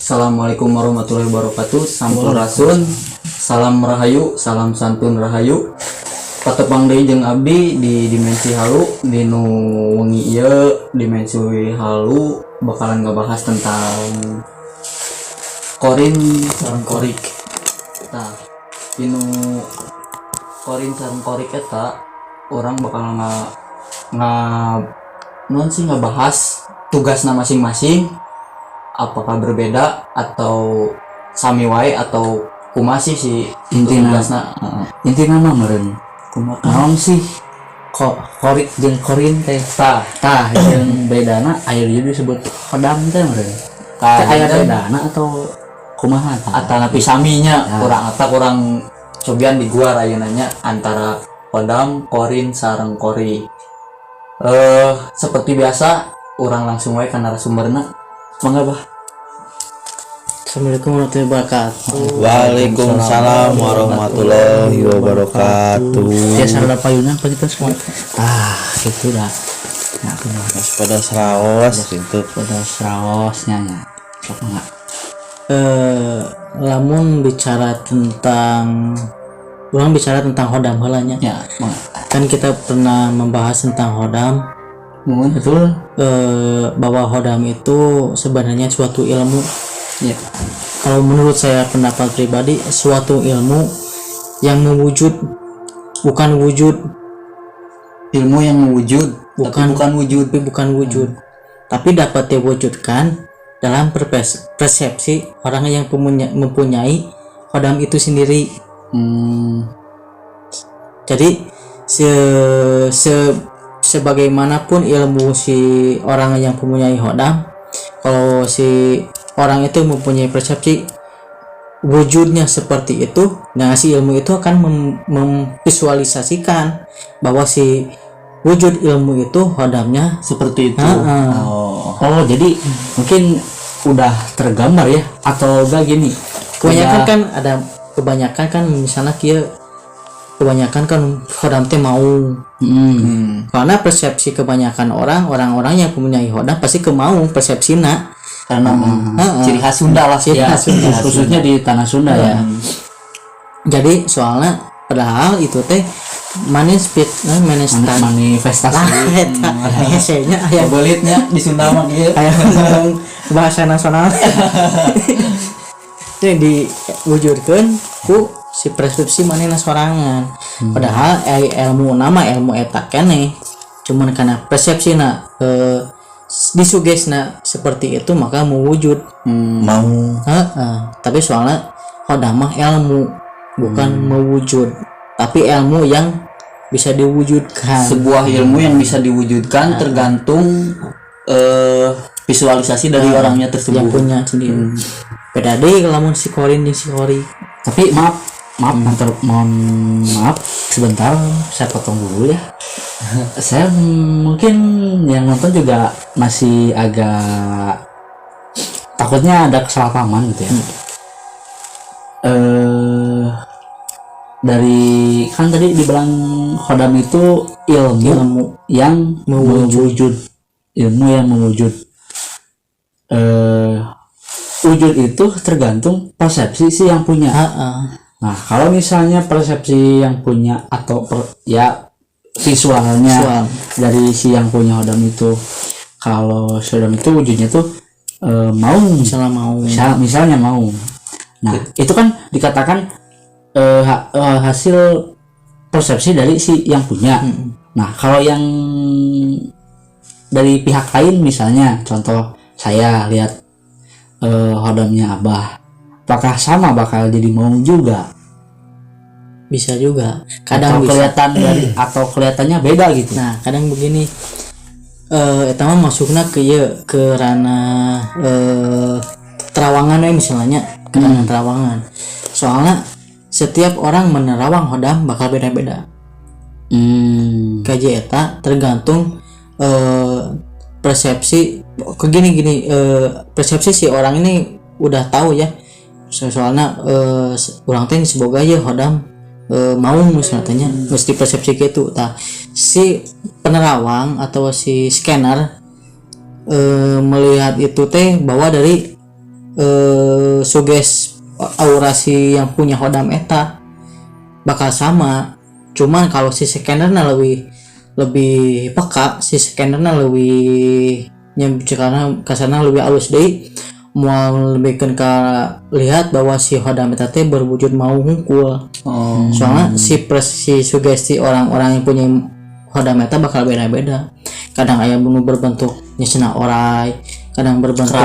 Assalamualaikum warahmatullahi wabarakatuh. Sampurasun. Salam rahayu, salam santun rahayu. Patepang deui jeung abdi di dimensi halu dinu wengi ieu. Dimensi halu bakalan ngebahas tentang korin sareng korik. Tah, dinu korin sareng korik eta orang bakal ngebahas tugasna masing-masing, apakah berbeda atau sami wae atau kumasih si intina mah meureun naon sih korik jeung korin teh tah jeung bedana aya disebut hodam teh meureun aya bedana atau kumaha atanapi saminya kurang cobian di gua ayeunanya antara hodam, korin sareng kori. Seperti biasa orang langsung wae ka narasumberna. Mangga bah. Assalamualaikum warahmatullahi wabarakatuh. Waalaikumsalam warahmatullahi wabarakatuh. Ya sarada payunan apa kita semua. Gitu dah. Nah, pada seraos itu. Pada seraosnya nya. Sok enggak. Lamun bicara tentang hodam heulanya. Ya, kan kita pernah membahas tentang hodam. betul. Bahwa hodam itu sebenarnya suatu ilmu. Ya. Kalau menurut saya pendapat pribadi, suatu ilmu yang mewujud, bukan wujud. Ilmu yang mewujud, bukan wujud. Tapi dapat diwujudkan dalam persepsi orang yang mempunyai hodam itu sendiri. Jadi sebagaimanapun ilmu si orang yang mempunyai hodam, kalau si orang itu mempunyai persepsi wujudnya seperti itu, nah si ilmu itu akan memvisualisasikan bahwa si wujud ilmu itu hodamnya seperti itu. Jadi mungkin udah tergambar ya, atau enggak gini, kebanyakan kan misalnya kebanyakan kan hodam teh mau karena persepsi kebanyakan orang-orang yang mempunyai hodam pasti kemau persepsina karena ciri khas Sunda lah ya, khususnya di tanah Sunda ya. Jadi soalnya padahal itu teh manifestasi hesenya aya bolitnya di Sunda mah ieu bahasa nasional yang diwujudkan ku si persepsi manehna sorangan. Padahal ilmu eta keneh cuman karena persepsina disugesna seperti itu maka mewujud tapi soalnya hodam mah ilmu bukan mewujud, tapi ilmu yang bisa diwujudkan. Sebuah ilmu yang bisa diwujudkan tergantung visualisasi dari orangnya tersebut yang punya sendiri. Beda deh lamun si korin jeung si kori. Tapi mohon maaf sebentar, saya potong dulu ya. Saya mungkin yang nonton juga masih agak takutnya ada kesalahpahaman gitu ya. Dari kan tadi dibilang hodam itu ilmu yang mewujud. Ilmu yang mewujud. Wujud itu tergantung persepsi si yang punya. Nah, kalau misalnya persepsi yang punya atau visualnya dari si yang punya hodam itu, kalau hodam itu wujudnya tuh misalnya mau. Nah, itu kan dikatakan hasil persepsi dari si yang punya. Nah, kalau yang dari pihak lain misalnya contoh saya lihat hodamnya Abah, apakah sama bakal jadi mau juga? Bisa juga. Kadang atau kelihatan dari atau kelihatannya beda gitu. Nah, kadang begini. Eta mah masukna ke ranah terawangan misalnya, ranah terawangan. Soalnya setiap orang menerawang hodam bakal beda-beda. Kaji eta tergantung persepsi persepsi si orang ini udah tahu ya. Soalnya orang teh semoga ya hodam mau misalnya mesti persepsi gitu. Si penerawang atau si scanner melihat itu teh bahwa dari suges aurasi yang punya hodam eta bakal sama, cuman kalau si scannernya lebih peka, si scannernya lebih karena kasarnya lebih halus deh, mau lebih ke lihat bahwa si hodam eta teh berwujud mau hungkul. Soalnya si sugesti orang-orang yang punya hodam eta bakal beda-beda. Kadang aya berbentuk nyesena orai, kadang berbentuk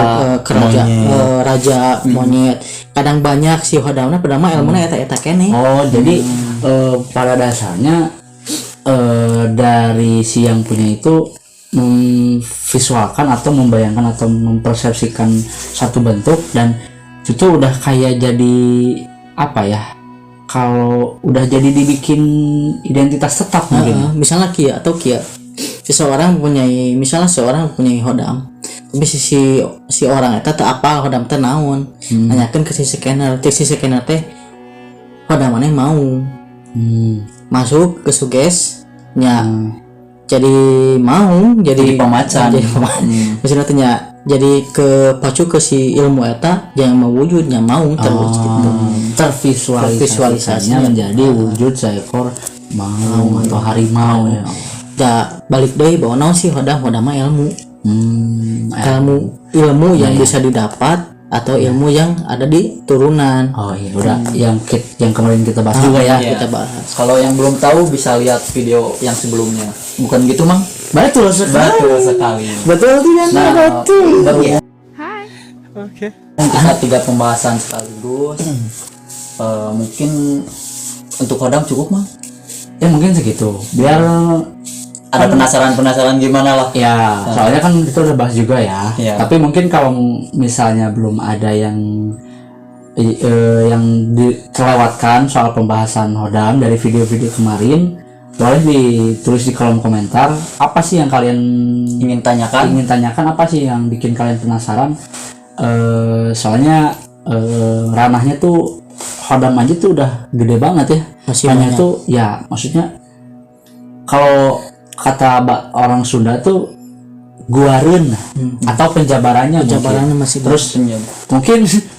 raja monyet, kadang banyak si hodamna padahal mah ilmuna eta kene. Jadi pada dasarnya dari si yang punya itu memvisualkan atau membayangkan atau mempersepsikan satu bentuk, dan itu udah kayak jadi apa ya, kalau udah jadi dibikin identitas tetap mungkin. Misalnya kia atau kia seorang seorang punya hodam, tapi si orang itu tak apa hodam teh naon, nanyakan ke si scanner teh hodam mana mau masuk ke sugesnya, jadi pemacan, maksudnya tanya jadi ke pacu ke si ilmu eta yang mewujudnya mau terwujud gitu, tervisualisasinya menjadi wujud seekor mau atau harimau. Balik deh bahwa naon sih hodam mah ilmu yang bisa didapat atau ilmu yang ada di turunan. Udah yang kemarin kita bahas juga ya. Kita bahas. Kalau yang belum tahu bisa lihat video yang sebelumnya. Bukan gitu, Mang? Betul sekali. Betul tidak? Betul. Oke. Kita 3 pembahasan sekaligus. Mungkin untuk hodam cukup, Mang? Ya mungkin segitu. Biar ada penasaran gimana lah ya, soalnya kan kita udah bahas juga ya. Tapi mungkin kalau misalnya belum ada yang terlewatkan soal pembahasan hodam dari video-video kemarin, boleh ditulis di kolom komentar apa sih yang kalian ingin tanyakan, apa sih yang bikin kalian penasaran. Soalnya ranahnya tuh hodam aja tuh udah gede banget ya, masih tuh ya, maksudnya kalau kata orang Sunda tuh guareun atau penjabarannya masih terus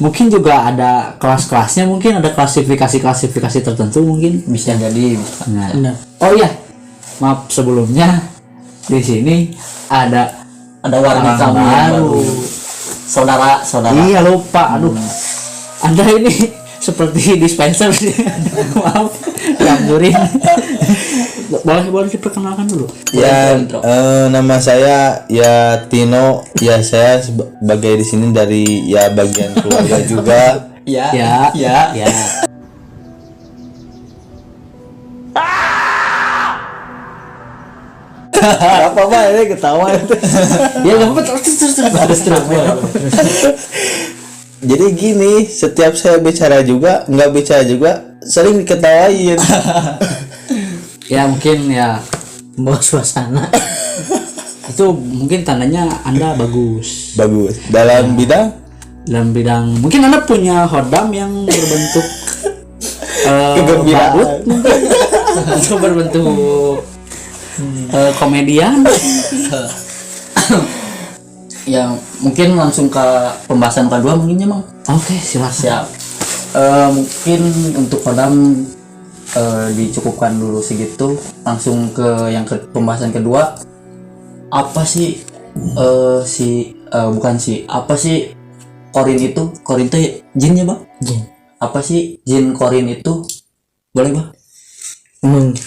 mungkin juga ada kelas-kelasnya, mungkin ada klasifikasi tertentu, mungkin bisa jadi. Nah. Oh iya, maaf sebelumnya di sini ada warga kami baru, saudara. Iya lupa, Anda ini seperti dispenser. Maaf, nganggurin. boleh diperkenalkan dulu. Ya, nama saya ya Tino. Ya, saya sebagai di sini dari ya bagian keluarga juga. Ya. Apa ini ketawa itu. Ya nggak apa-apa, terus. Jadi gini, setiap saya bicara juga, nggak bicara juga, sering diketawain. Ya mungkin ya membawa suasana. Itu mungkin tandanya Anda bagus dalam bidang mungkin Anda punya hodam yang berbentuk kegembiraan mungkin atau berbentuk komedian. Ya mungkin langsung ke pembahasan kedua mungkin ya, Mang. Oke, silakan. Mungkin untuk hodam dicukupkan dulu segitu, langsung ke yang pembahasan kedua. Apa sih apa sih korin itu? Korin itu jin ya, Bang? Jin. Apa sih jin korin itu? Boleh, Bang?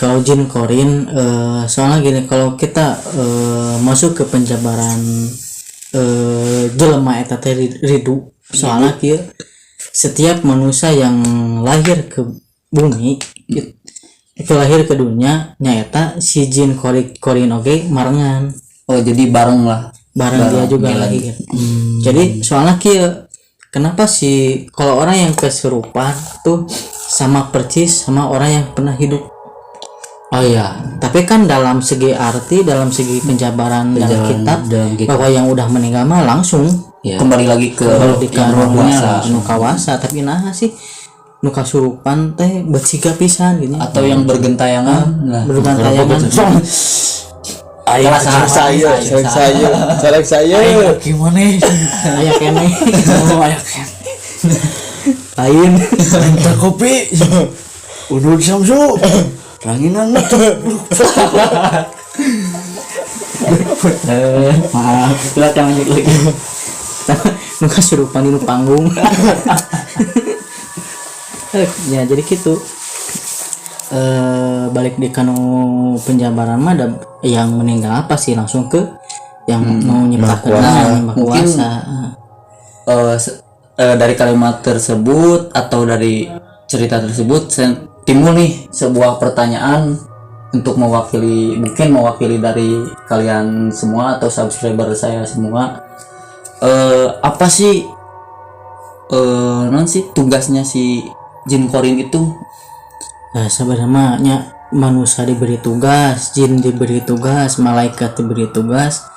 Kalau jin korin, soalnya gini, kalau kita masuk ke penjabaran jelema eta teh ridu, soalnya kieu setiap manusia yang lahir ke bumi itu lahir ke dunia nyata si jin korin oge marengan. Jadi bareng dia juga lahir. Jadi soalnya kieu, kenapa sih kalau orang yang kesurupan tuh sama persis sama orang yang pernah hidup? Oh iya, tapi kan dalam segi arti, dalam segi penjabaran dalam kitab bahwa yang udah meninggal mah langsung kembali lagi ke rohnya nu kawasa, tapi nah sih nu kasurupan teh bersiga pisan gitu atau yang bergentayangan. Bergentayangan Ayo sarek saya. Gimana? Aya kene. Oh, aya kene. Lain Minta kopi. Udah Samsu. Ranginan maaf, kita lanjut lagi. Nu kasurupan di panggung. Ya jadi gitu. Balik di kanu penjabaran mah ada yang meninggal apa sih langsung ke yang mau nyembah Mungkin kuasa. Dari kalimat tersebut atau dari cerita tersebut timbul nih sebuah pertanyaan untuk mungkin mewakili dari kalian semua atau subscriber saya semua. Apa sih non sih tugasnya si jin korin itu? Nah sebenarnya manusia diberi tugas, jin diberi tugas, malaikat diberi tugas.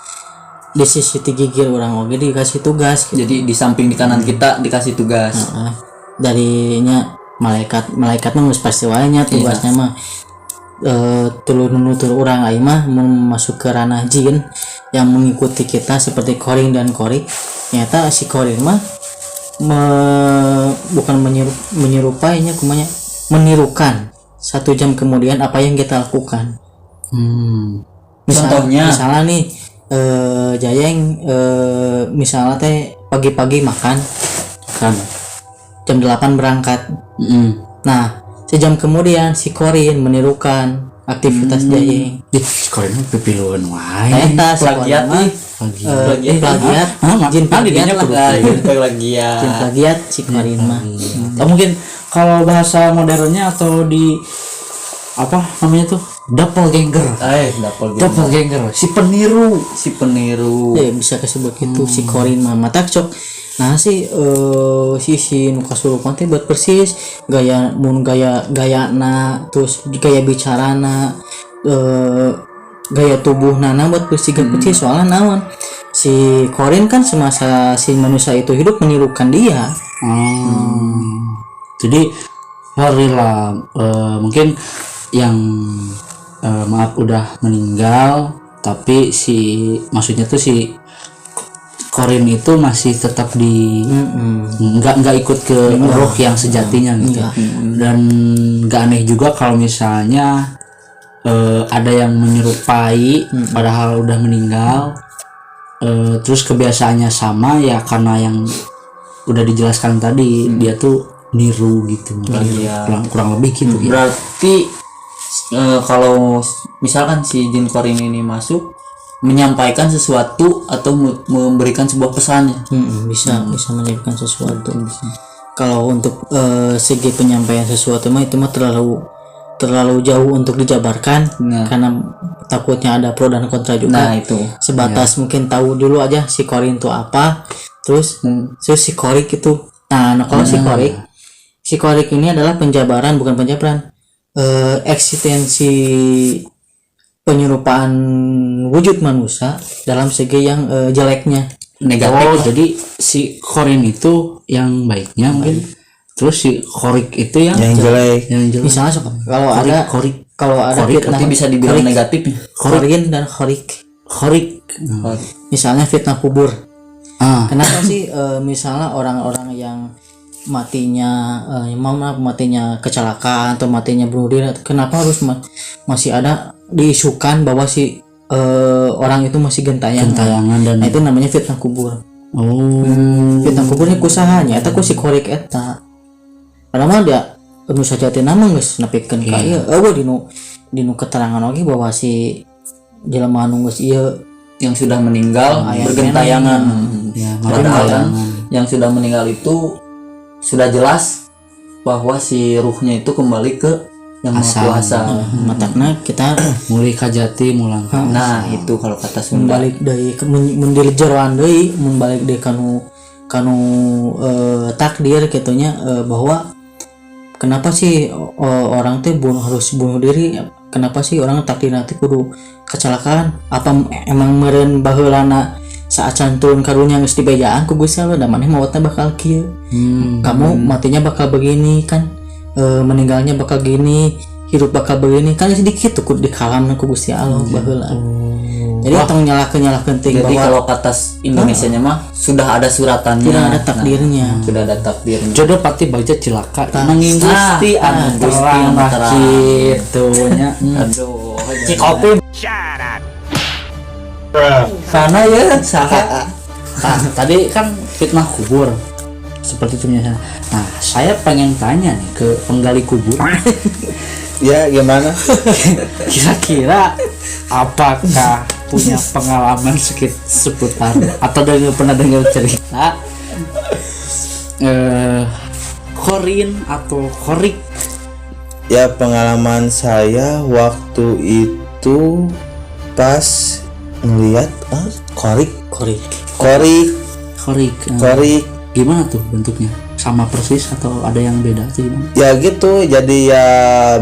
Di sisi gigir orang oge dikasih tugas. Jadi di samping di kanan kita dikasih tugas. Darinya malaikat mah pasti wae nya tugasnya mah tuluy nutur urang ai mah masuk ke ranah jin yang mengikuti kita seperti koring dan korik. Nyata si koring mah bukan menyerupainya kumanya menirukan 1 jam kemudian apa yang kita lakukan. Contohnya misalnya nih Jayeng misalnya teh pagi-pagi makan kan jam 8 berangkat. Nah sejam kemudian si korin menirukan aktivitas Jayeng. Korin pipiluan wae. Eta plagiat nih. Plagiat. Jin plagiat si korin mah. Mungkin kalau bahasa modernnya atau di apa namanya tuh doppelganger. Doppelganger, si peniru. Ya bisa disebut gitu si korin mah mata cok. Nah si si nu kasurupan teh buat persis gaya terus gaya bicarana gaya tubuh nana buat persis soalnya naon si korin kan semasa si manusia itu hidup menirukan dia. Jadi warila mungkin yang maaf udah meninggal tapi maksudnya tuh si korin itu masih tetap di nggak ikut ke roh yang sejatinya gitu. Dan nggak aneh juga kalau misalnya ada yang menyerupai padahal udah meninggal, terus kebiasaannya sama ya karena yang udah dijelaskan tadi dia tuh niru gitu. kurang lebih gitu. Berarti kalau misalkan si jin korin ini masuk menyampaikan sesuatu atau memberikan sebuah pesannya, bisa menyampaikan sesuatu. Kalau untuk segi penyampaian sesuatu mah itu mah terlalu jauh untuk dijabarkan karena takutnya ada pro dan kontra juga. Nah itu sebatas mungkin tahu dulu aja si korin itu apa, terus si korik itu. Nah kalau si korik ini adalah penjabaran, bukan penjabaran, eksistensi penyerupaan wujud manusia dalam segi yang jeleknya, negatif. Jadi si korin itu yang baiknya mungkin, terus si korik itu yang jelek. Misalnya kalau ada fitnah, berarti bisa dibilang negatif. korin dan korik. Misalnya fitnah kubur. Kenapa sih misalnya orang-orang yang matinya kecelakaan atau matinya bunuh diri, kenapa harus masih ada diisukan bahwa si orang itu masih gentayangan dan itu namanya fitnah kubur. Fitnah kuburnya kusahanya eta ku si korik eta padahal mah dia nu sajatina mah geus nepikeun ka ieu dinu keterangan oge bahwa si jelema anu geus ieu yang sudah meninggal bergentayangan. Padahal yang sudah meninggal itu sudah jelas bahwa si ruhnya itu kembali ke yang Maha Kuasa. Matakna kita mulai kajati mulang. Nah itu kalau kata Sunda balik dari mundir jeroan deui, mun balik deui kanu takdir kitunya, bahwa kenapa sih orang teh harus bunuh diri? Kenapa sih orang takdir nanti kudu kecelakaan? Apa emang meureun baheulana saat turun karunya geus dibejaan ku Gusti Allah da maneh mautna bakal kieu. Kamu matinya bakal begini kan, meninggalnya bakal gini, hidup bakal begini kan sedikit tuh di kalam ku Gusti Allah baheula. Jadi tong nyalahkeun teuing Jadi bahwa kalau kata Indonesianya mah sudah ada suratannya. tidak ada takdirnya. Sudah ada takdirnya. jodoh pati baca cilaka nanging Gusti anu Gusti terang anu lah terang. kitu nya. Aduh. Cikopi karena ya saha. Nah, tadi kan fitnah kubur seperti itu misalnya. Nah, saya pengen tanya nih ke penggali kubur. Ya gimana? Kira-kira apakah punya pengalaman seputar atau pernah dengar cerita korin atau korik? Ya pengalaman saya waktu itu pas ngeliat korik Korik gimana tuh bentuknya? Sama persis atau ada yang beda sih gimana? ya gitu, jadi ya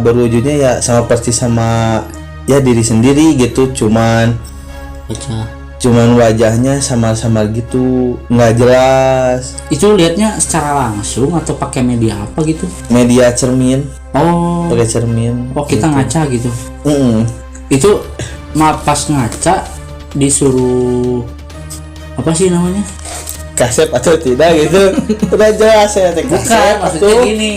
berwujudnya ya sama persis sama ya diri sendiri gitu, cuman wajahnya sama-sama gitu, nggak jelas. Itu lihatnya secara langsung atau pakai media apa gitu? Media cermin, Oh, pakai cermin. kita gitu. ngaca gitu. Mm-mm. Itu pas ngaca disuruh apa sih namanya? Kaset atau tidak gitu. Udah jelas ya teh Bukan, kaset maksudnya atuh. gini.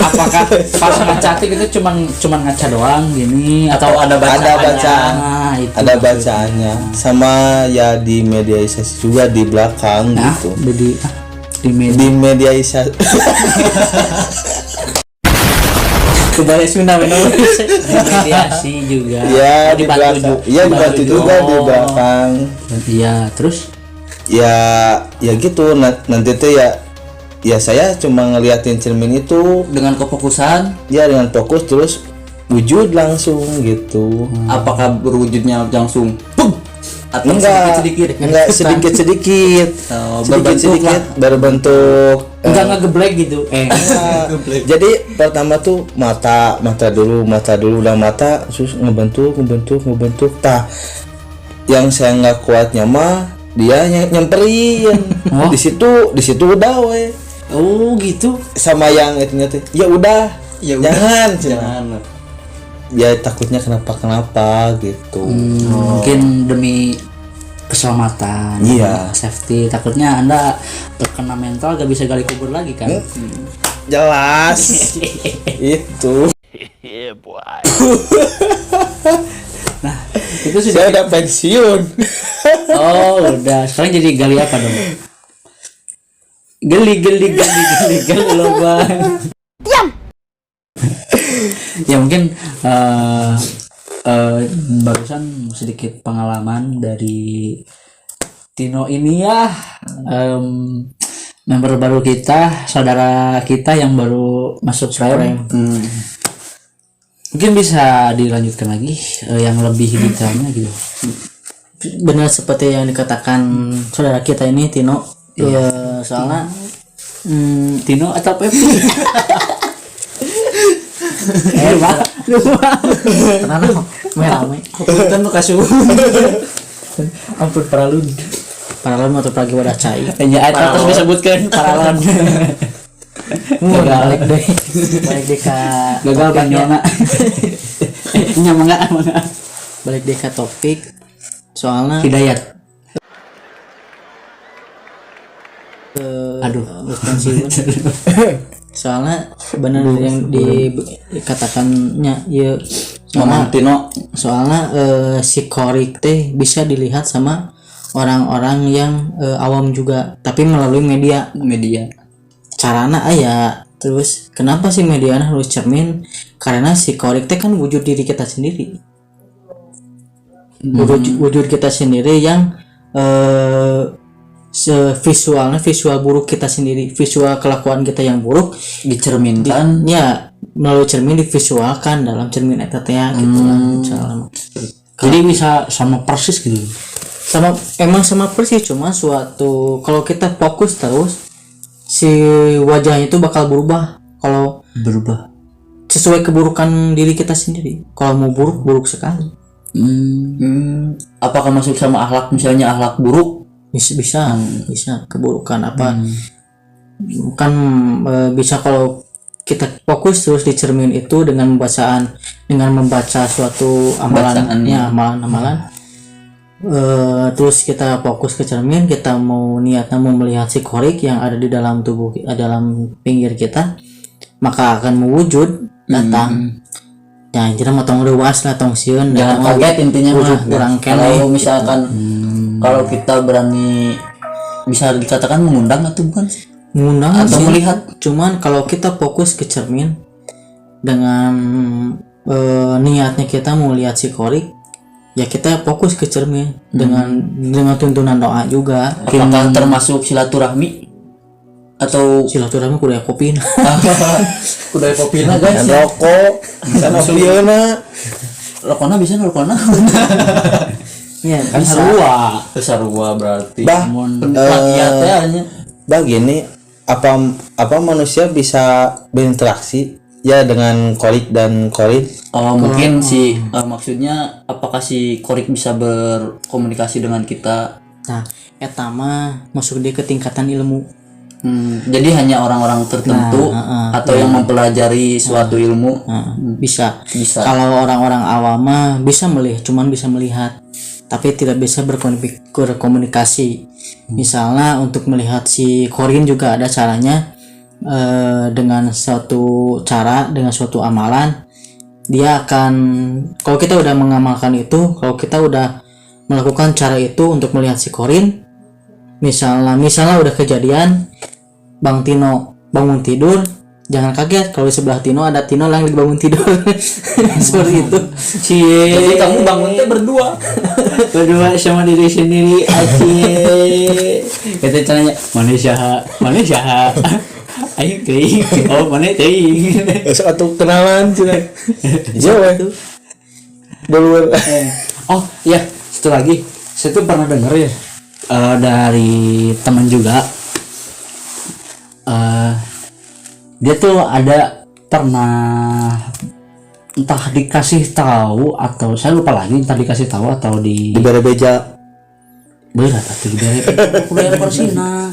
Apakah pas ngaca itu cuman ngaca doang gini Atau ada bacaan. Nah, itu Ada bacaannya sama ya di mediaisasi juga di belakang nah, gitu. di media Di mediaisasi kebaya Sunda mediasi juga. ya di dibantu belakang. Iya dibantu juga di belakang. Iya, terus Ya gitu nanti tuh ya saya cuma ngeliatin cermin itu Dengan kefokusan, ya dengan fokus terus wujud langsung gitu. apakah berwujudnya langsung pum atau Enggak sedikit-sedikit berbentuk lah. berbentuk enggak ngegeblek gitu. jadi pertama tuh mata dulu udah mata terus ngebentuk tah yang saya nggak kuatnya mah dia nyamperin di situ udah we Oh, gitu. sama yang itunya tuh ya udah jangan ya takutnya kenapa gitu. Mungkin demi keselamatan, Iya. safety. Takutnya Anda terkena mental gak bisa gali kubur lagi kan? Jelas itu Itu sudah. saya udah pensiun. Oh, udah. Sekarang jadi gali apa dong? Gali loba. Diam. Ya mungkin barusan sedikit pengalaman dari Tino ini ya, member baru kita, saudara kita yang baru masuk frame. Mungkin bisa dilanjutkan lagi yang lebih detailnya gitu. Benar seperti yang dikatakan saudara kita ini Tino. Iya, soalnya Tino atau Pepi? karena merame. Punten tuh kasih. Ampun paralun. Paralon atau pagi wadah cai. Ya eta terus disebutkan paralon. Balik deh ka Gagal banyona. Nya mangga. balik deh ka topik soalnya Hidayat. Aduh, pensiun. Soalnya benar yang dikatakannya ya soalnya si korik teh bisa dilihat sama orang-orang yang awam juga tapi melalui media carana aya. Terus kenapa sih media harus cermin? Karena si korik teh kan wujud diri kita sendiri, wujud kita sendiri yang visual buruk kita sendiri, visual kelakuan kita yang buruk Dicerminkan. ya melalui cermin divisualkan dalam cermin eta teh gitu lah misalnya. Jadi bisa sama persis gitu. Sama persis, cuma suatu kalau kita fokus terus si wajahnya itu bakal berubah kalau sesuai keburukan diri kita sendiri. Kalau mau buruk sekali. Apakah masuk sama akhlak, misalnya akhlak buruk? Bisa keburukan apa kan bisa kalau kita fokus terus di cermin itu dengan membaca suatu amalan. Terus kita fokus ke cermin, kita mau melihat si korik yang ada di dalam tubuh, dalam pinggir kita, maka akan mewujud datang. Ya jadi motong luas lah tong sieun, Jangan kaget intinya mah. kurang Kalau misalkan kalau kita berani bisa dikatakan mengundang atau bukan sih? mengundang Atau sih. melihat. Cuman kalau kita fokus ke cermin dengan niatnya kita mau lihat si korik, ya kita fokus ke cermin dengan tuntunan doa juga. Apakah termasuk silaturahmi atau Silaturahmi kudu kopi. kuda kopina guys? rokok sana pieuna Rokona bisa rokona. Ya, Kan bisa. sarua berarti. Bah, Rakyatnya. Gini, apa manusia bisa berinteraksi ya dengan korik dan korin? Oh, mungkin maksudnya apakah si korik bisa berkomunikasi dengan kita? Nah, eta mah masuk dia ke tingkatan ilmu. Jadi hanya orang-orang tertentu atau yang mempelajari suatu ilmu Bisa. bisa. Kalau orang-orang awam mah bisa melihat, cuman bisa melihat, tapi tidak bisa berkomunikasi. Misalnya untuk melihat si korin juga ada caranya, dengan suatu amalan dia akan, kalau kita udah mengamalkan itu, kalau kita udah melakukan cara itu untuk melihat si korin, misalnya udah kejadian Bang Tino bangun tidur, jangan kaget kalau di sebelah Tino ada Tino yang lagi bangun tidur. Seperti itu. Jadi kamu bangunnya berdua sama diri sendiri aja. kita caranya Manusia. Ayo teuing. Oh, mana teuing. Satu kenalan cina. Iya weh. Dulu. Oh iya, satu lagi, saya tuh pernah denger ya dari teman juga. Dia tuh ada pernah entah dikasih tahu atau saya lupa lagi, entah dikasih tahu atau di Dibere beja berat atau di udah persina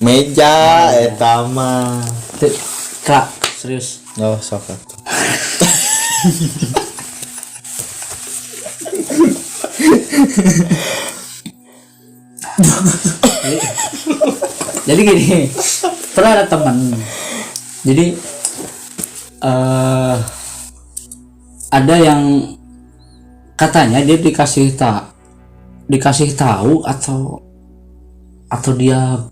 meja eta mah. Kak serius. Oh, sok atuh. Jadi gini, pernah ada teman, jadi ada yang katanya dia dikasih tahu atau dia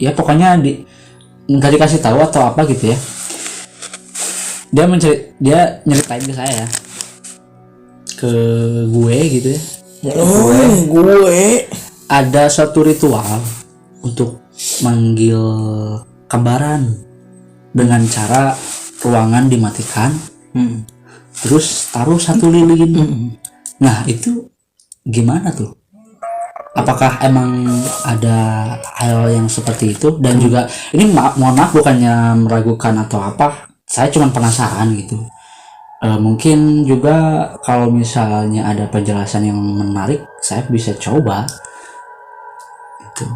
ya pokoknya nggak dikasih tahu atau apa gitu ya, dia nyeritain ke saya, ke gue gitu ya. Gue Ada suatu ritual untuk manggil kembaran dengan cara ruangan dimatikan, terus taruh satu lilin. Nah itu gimana tuh? Apakah emang ada hal yang seperti itu? Dan juga ini mohon maaf bukannya meragukan atau apa, saya cuma penasaran gitu. Mungkin juga kalau misalnya ada penjelasan yang menarik, saya bisa coba itu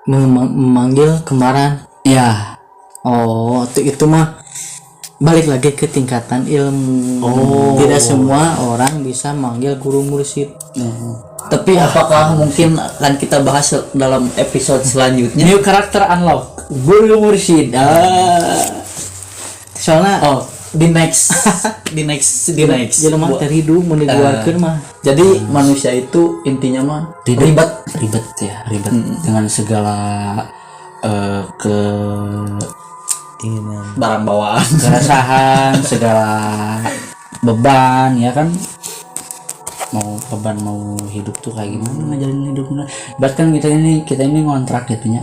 Memanggil kembaran. ya. Oh, itu mah balik lagi ke tingkatan ilmu. Tidak semua orang bisa manggil guru mursyid. Tapi apakah mungkin akan kita bahas dalam episode selanjutnya? New character unlock guru mursyid. Soalnya Di next. jadi mah teridu meniguarkeun mah. Jadi manusia itu intinya mah ribet. ribet dengan segala ke Barang bawaan. keresahan, segala beban ya kan, mau hidup tuh kayak gimana ngajarin hidupnya. Bahkan kita ini ngontrak gitu nya,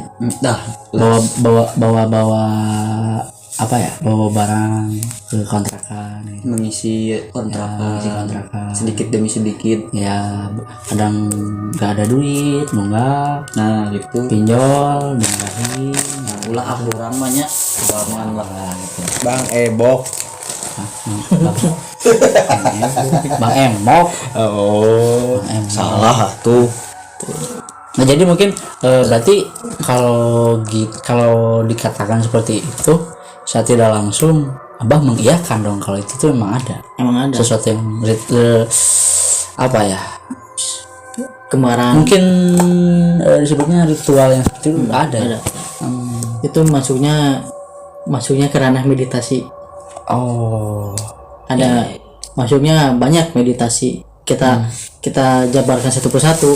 bawa barang ke kontrakan ya. Mengisi kontrakan, Mengisi kontrakan. sedikit demi sedikit. Ya kadang nggak ada duit nunggak, Nah gitu. pinjol nunggahin, Ulah orang banyak kebaman lah gitu. Bang Ebok. Bang Emok. Oh, salah tuh. Nah jadi mungkin berarti kalau dikatakan seperti itu saya tidak langsung Abah mengiyakan dong kalau itu tuh emang ada sesuatu yang apa ya, kemarahan mungkin disebutnya ritual yang seperti itu ada. itu masuknya ke ranah meditasi. Oh, Ada masuknya banyak meditasi. Kita jabarkan satu persatu,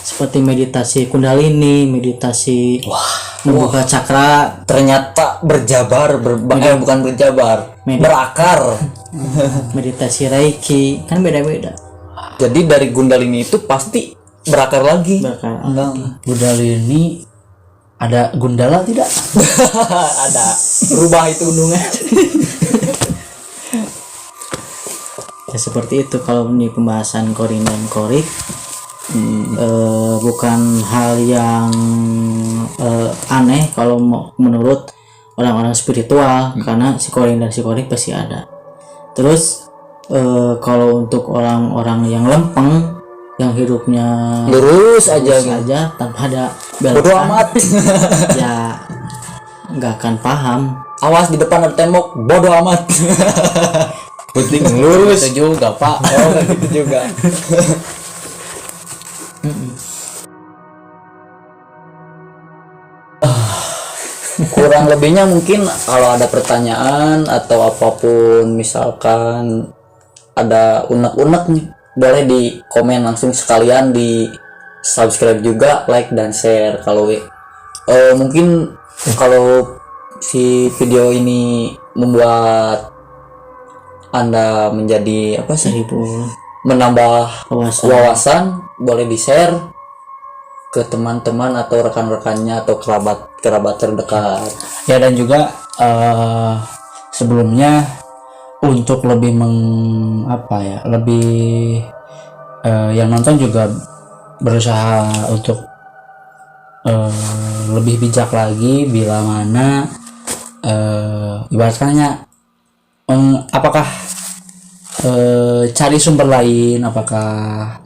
seperti meditasi kundalini, meditasi membuka cakra, Ternyata berjabar bukan berjabar, berakar. meditasi reiki, kan beda-beda. Jadi dari Gundalini itu pasti berakar lagi. Gundalini ada Gundala tidak? Ada berubah itu gunungnya. Ya seperti itu kalau ini pembahasan korin dan korik. Bukan hal yang aneh kalau menurut orang-orang spiritual, karena si korin dan si korik pasti ada. Terus kalau untuk orang-orang yang lempeng, yang hidupnya Lurus aja. tanpa ada Bodoh belokan, amat. ya nggak akan paham. Awas di depan ada tembok, bodoh amat. Penting lurus. Itu juga Pak. Oh, gitu juga. Kurang lebihnya mungkin kalau ada pertanyaan atau apapun, misalkan ada unek-unek nih, boleh di komen langsung, sekalian di subscribe juga, like dan share. Kalau mungkin kalau si video ini membuat Anda menjadi apa sih, menambah wawasan, boleh di share ke teman-teman atau rekan-rekannya atau kerabat terdekat. Ya, dan juga sebelumnya untuk lebih lebih yang nonton juga berusaha untuk lebih bijak lagi bila mana ibaratnya apakah cari sumber lain, apakah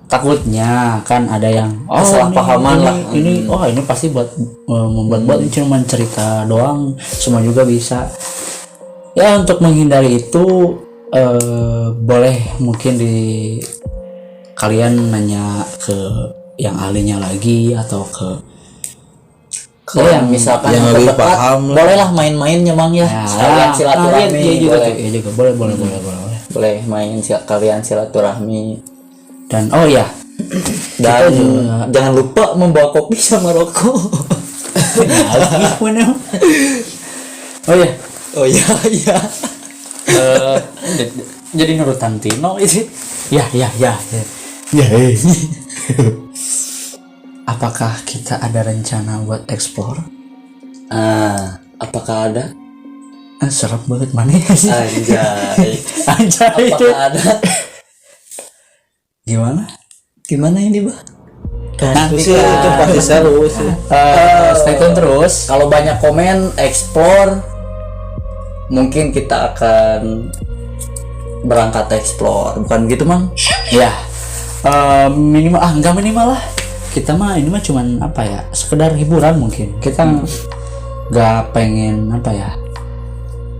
takutnya kan ada yang kesalahpahaman lah. Ini pasti buat membuat ini cuma cerita doang, semua juga bisa. Ya, untuk menghindari itu boleh mungkin kalian nanya ke yang ahlinya lagi atau ke Yang misalkan yang lebih paham lah. bolehlah main-mainnya Mang ya. Sekalian silaturahmi. boleh. Boleh main kalian silaturahmi. Dan Dan jangan lupa membawa kopi sama rokok. Oh iya. Jadi nurutan Tino itu. Ya. Apakah kita ada rencana buat explore? Apakah ada? Serem banget mana sih? Anjay. Apakah ada? Gimana ini, Bah? Kan Itu pasti seru sih. Stay tune terus. Kalau banyak komen explore, mungkin kita akan berangkat explore, bukan gitu Mang? Ya, minimal enggak minimal lah. Kita mah ini mah cuman sekedar hiburan mungkin. Kita nggak pengen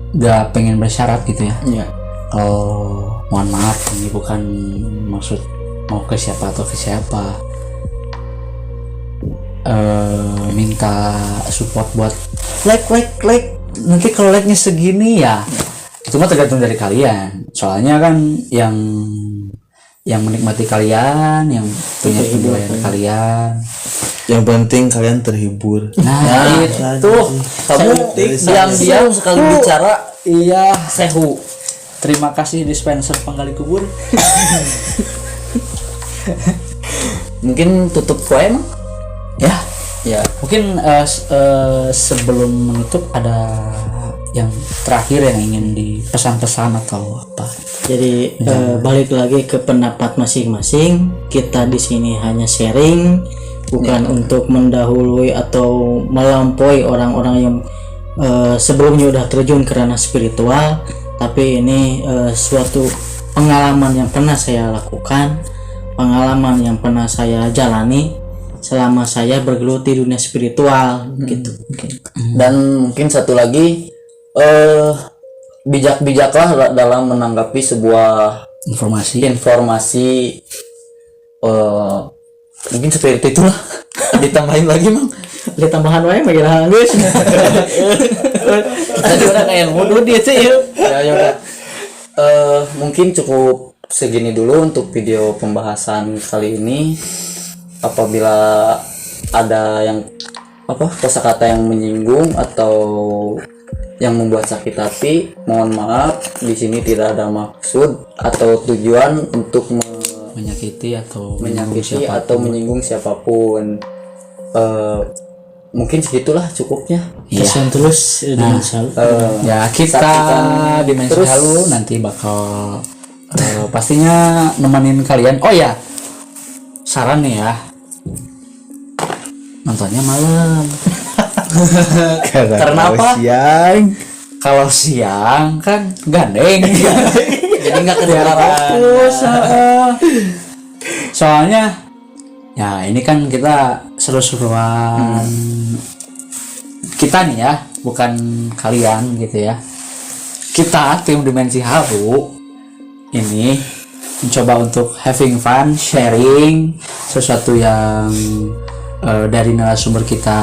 nggak pengen bersyarat gitu ya. Iya. Mohon maaf, ini bukan maksud mau ke siapa atau ke siapa. Minta support buat like. Nanti kalau like-nya segini ya, itu mah tergantung dari kalian. Soalnya kan yang menikmati kalian, yang punya penilaian kalian. Yang penting kalian terhibur. Nah, itu kamu diam-diam sekali bicara. Iya, Sehu. terima kasih dispenser penggali kubur. Mungkin tutup poem? Ya. Mungkin sebelum menutup ada yang terakhir yang ingin dipesan-pesan atau apa? Jadi balik lagi ke pendapat masing-masing. Kita di sini hanya sharing, bukan untuk mendahului atau melampaui orang-orang yang sebelumnya udah terjun ke ranah spiritual. Tapi ini suatu pengalaman yang pernah saya lakukan, pengalaman yang pernah saya jalani. selama saya bergelut di dunia spiritual gitu mungkin. Dan mungkin satu lagi bijak-bijaklah dalam menanggapi sebuah informasi mungkin seperti itulah. Ditambahin lagi Mang. Ada tambahan wae bagi geus. Tadi udah kayak mudu dia sih ya udah. Mungkin cukup segini dulu untuk video pembahasan kali ini. Apabila ada yang kosakata yang menyinggung atau yang membuat sakit hati, mohon maaf. Di sini tidak ada maksud atau tujuan untuk menyakiti atau menyinggung siapapun. Mungkin segitulah cukupnya. Pesan terus Dimensi Halu. Ya kita saksikan Dimensi terus. Halu nanti bakal pastinya nemenin kalian. Oh ya, saran nih ya, nontonnya malam. Karena apa? Siang. Kalau siang kan gandeng. Jadi nggak kedengaran. Fokus. Soalnya ya ini kan kita seru-seruan. Kita nih ya, bukan kalian gitu ya. Kita tim Dimensi Halu ini mencoba untuk having fun, sharing sesuatu yang dari narasumber kita,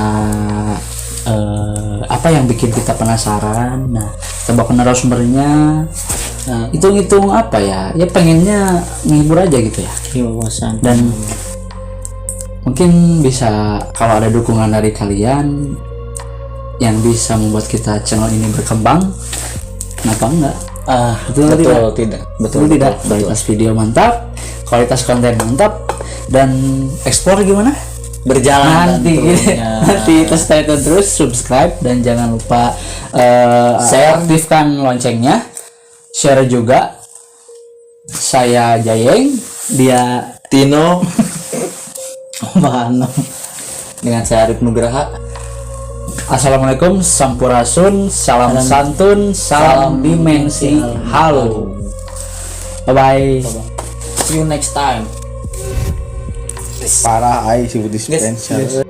apa yang bikin kita penasaran. Nah, kita bawa ke narasumbernya. Nah, hitung-hitung apa ya? Ya pengennya menghibur aja gitu ya. Wawasan. Dan mungkin bisa kalau ada dukungan dari kalian yang bisa membuat kita channel ini berkembang, kenapa enggak? Betul tidak? Kualitas video mantap, kualitas konten mantap, dan explore gimana? Berjalan Nanti stay tune terus, subscribe, dan jangan lupa aktifkan loncengnya, share juga. Saya Jayeng, dia Tino. Mana? Dengan saya Arif Nugraha. Assalamualaikum, sampurasun, salam santun, salam Dimensi Halu. Bye bye. See you next time. Parah ai si dispenser.